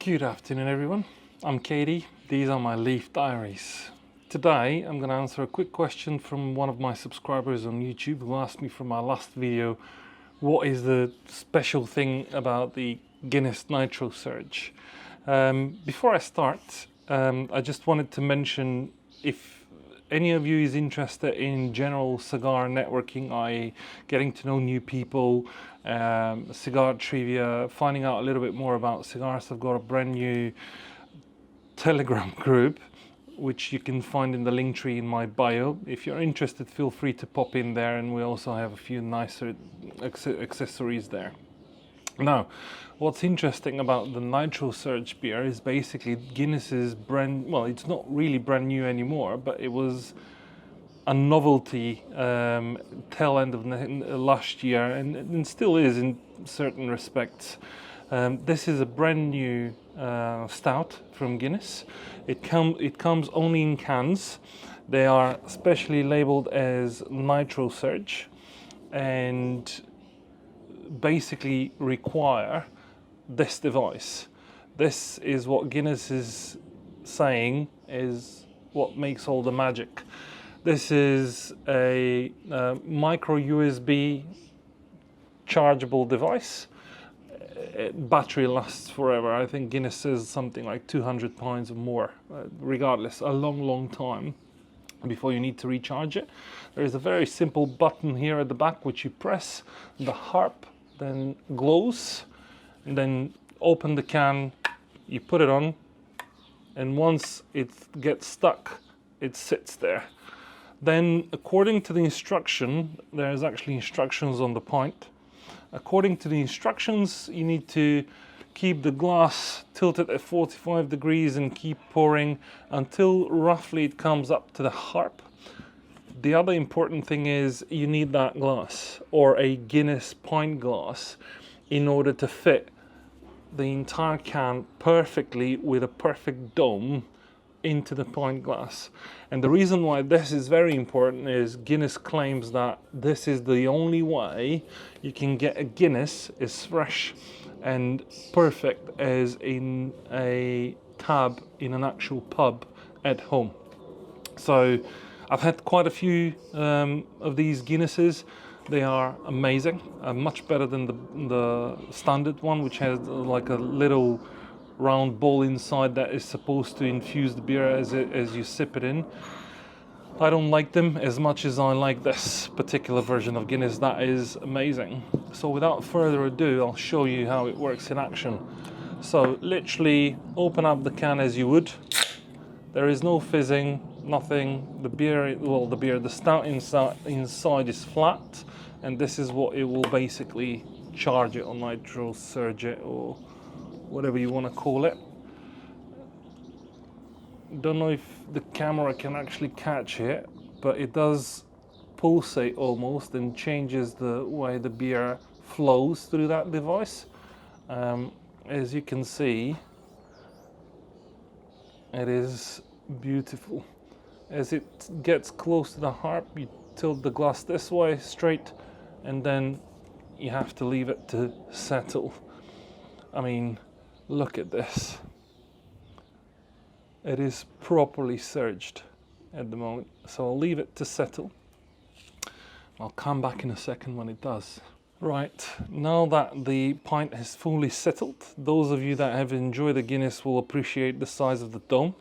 Good afternoon everyone, I'm Katie, these are my Leaf Diaries. Today I'm going to answer a quick question from one of my subscribers on YouTube who asked me from my last video what is the special thing about the Guinness Nitro Surge. Before I start, I just wanted to mention, if any of you is interested in general cigar networking, i.e. getting to know new people, cigar trivia, finding out a little bit more about cigars, I've got a brand new Telegram group which you can find in the link tree in my bio. If you're interested, feel free to pop in there, and we also have a few nicer accessories there. Now, what's interesting about the Nitro Surge beer is basically Guinness's brand, well, it's not really brand new anymore, but it was a novelty tail end of last year, and still is in certain respects. This is a brand new stout from Guinness. It comes only in cans. They are specially labeled as Nitro Surge, and basically require this device. This is what Guinness is saying is what makes all the magic. This is a micro USB chargeable device. Battery lasts forever. I think Guinness says something like 200 pounds or more. Regardless, a long time before you need to recharge it. There is a very simple button here at the back which you press. The harp then glows, and then open the can, you put it on, and once it gets stuck, it sits there. Then, according to the instruction, there's actually instructions on the point. According to the instructions, you need to keep the glass tilted at 45 degrees and keep pouring until roughly it comes up to the harp. The other important thing is you need that glass, or a Guinness pint glass, in order to fit the entire can perfectly with a perfect dome into the pint glass. And the reason why this is very important is Guinness claims that this is the only way you can get a Guinness as fresh and perfect as in a tab in an actual pub at home. So I've had quite a few of these Guinnesses. They are amazing, much better than the standard one, which has like a little round ball inside that is supposed to infuse the beer as you sip it in. I don't like them as much as I like this particular version of Guinness. That is amazing. So without further ado, I'll show you how it works in action. So literally open up the can as you would. There is no fizzing, nothing. The stout inside is flat, and this is what it will basically charge it on, Nitro Surge it, or whatever you want to call it. Don't know if the camera can actually catch it, but it does pulsate almost and changes the way the beer flows through that device. As you can see, it is beautiful. As it gets close to the harp, you tilt the glass this way straight, and then you have to leave it to settle. I mean, look at this. It is properly surged at the moment, so I'll leave it to settle. I'll come back in a second when it does. Right, now that the pint has fully settled, those of you that have enjoyed the Guinness will appreciate the size of the dome.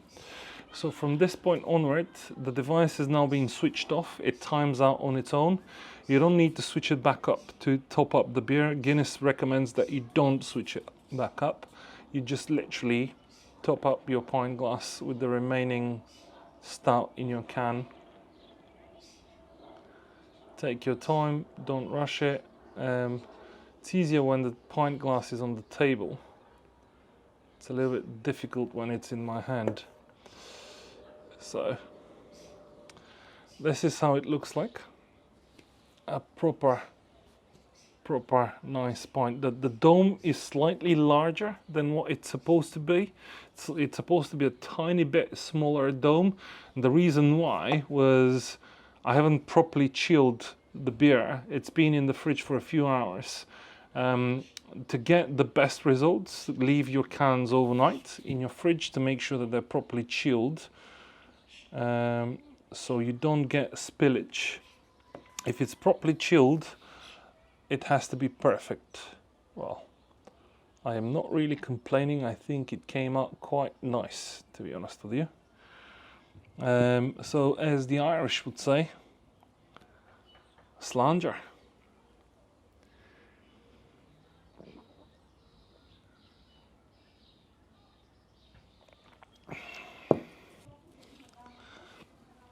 So from this point onward, the device is now being switched off. It times out on its own. You don't need to switch it back up to top up the beer. Guinness recommends that you don't switch it back up. You just literally top up your pint glass with the remaining stout in your can. Take your time, don't rush it. It's easier when the pint glass is on the table. It's a little bit difficult when it's in my hand. So this is how it looks like. A proper nice pint. The dome is slightly larger than what it's supposed to be. It's supposed to be a tiny bit smaller dome. And the reason why was I haven't properly chilled the beer. It's been in the fridge for a few hours. To get the best results, leave your cans overnight in your fridge to make sure that they're properly chilled, so you don't get spillage. If it's properly chilled, it has to be perfect. Well, I am not really complaining. I think it came out quite nice, to be honest with you. So as the Irish would say, slanger.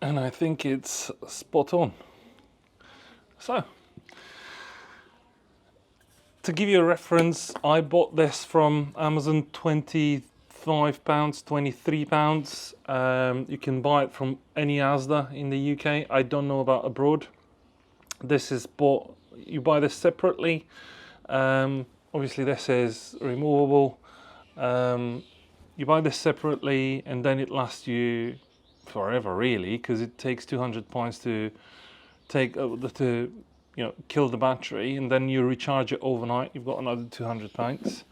And I think it's spot on. So, to give you a reference, I bought this from Amazon, £25, £23. You can buy it from any Asda in the UK. I don't know about abroad. This is bought, you buy this separately. Obviously this is removable. You buy this separately and then it lasts you forever, really, because it takes £200 to take kill the battery, and then you recharge it overnight. You've got another £200.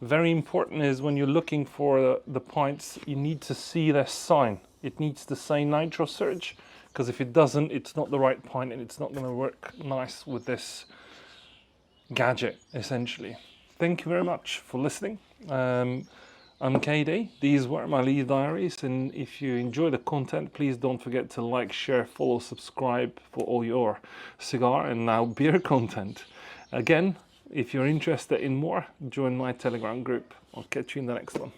Very important is when you're looking for the pints, you need to see this sign. It needs to say Nitro Surge, because if it doesn't, it's not the right pint and it's not going to work nice with this gadget, essentially. Thank you very much for listening. I'm KD. These were my Leaf Diaries, and if you enjoy the content, please don't forget to like, share, follow, subscribe for all your cigar and now beer content. Again, if you're interested in more, join my Telegram group. I'll catch you in the next one.